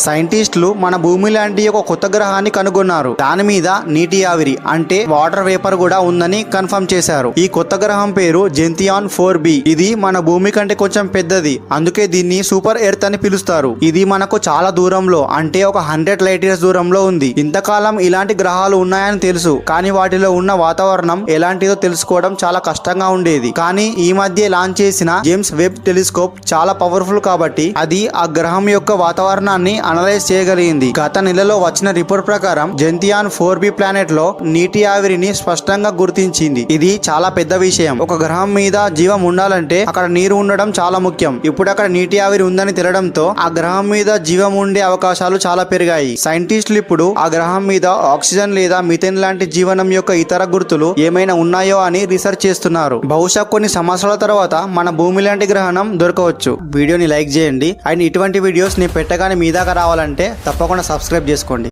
సైంటిస్టులు మన భూమి లాంటి ఒక కొత్త గ్రహాన్ని కనుగొన్నారు. దాని మీద నీటి ఆవిరి అంటే వాటర్ వేపర్ కూడా ఉందని కన్ఫర్మ్ చేశారు. ఈ కొత్త గ్రహం పేరు జెంతియాన్ 4b. ఇది మన భూమి కంటే కొంచెం పెద్దది, అందుకే దీన్ని సూపర్ ఎర్త్ అని పిలుస్తారు. ఇది మనకు చాలా దూరంలో అంటే ఒక 100 లైట్ ఇయర్స్ దూరంలో ఉంది. ఇంతకాలం ఇలాంటి గ్రహాలు ఉన్నాయని తెలుసు, కానీ వాటిలో ఉన్న వాతావరణం ఎలాంటిదో తెలుసుకోవడం చాలా కష్టంగా ఉండేది. కానీ ఈ మధ్య లాంచ్ చేసిన జేమ్స్ వెబ్ టెలిస్కోప్ చాలా పవర్ఫుల్ కాబట్టి అది ఆ గ్రహం యొక్క వాతావరణాన్ని అనలైజ్ చేయగలిగింది. గత నెలలో వచ్చిన రిపోర్ట్ ప్రకారం జెంతియాన్ 4b ప్లానెట్ లో నీటి ఆవిరిని స్పష్టంగా గుర్తించింది. ఇది చాలా పెద్ద విషయం. ఒక గ్రహం మీద జీవం ఉండాలంటే అక్కడ నీరు ఉండడం చాలా ముఖ్యం. ఇప్పుడు అక్కడ నీటి ఆవిరి ఉందని తెలియడంతో ఆ గ్రహం మీద జీవం ఉండే అవకాశాలు చాలా పెరిగాయి. సైంటిస్టులు ఇప్పుడు ఆ గ్రహం మీద ఆక్సిజన్ లేదా మిథేన్ లాంటి జీవనం యొక్క ఇతర గుర్తులు ఏమైనా ఉన్నాయో అని రీసెర్చ్ చేస్తున్నారు. బహుశా కొన్ని సంవత్సరాల తర్వాత మన భూమి లాంటి గ్రహణం దొరకవచ్చు. వీడియోని లైక్ చేయండి అండ్ ఇటువంటి వీడియోస్ నేను పెట్టగానే మీ దాకా రావాలంటే తప్పకుండా సబ్స్క్రైబ్ చేసుకోండి.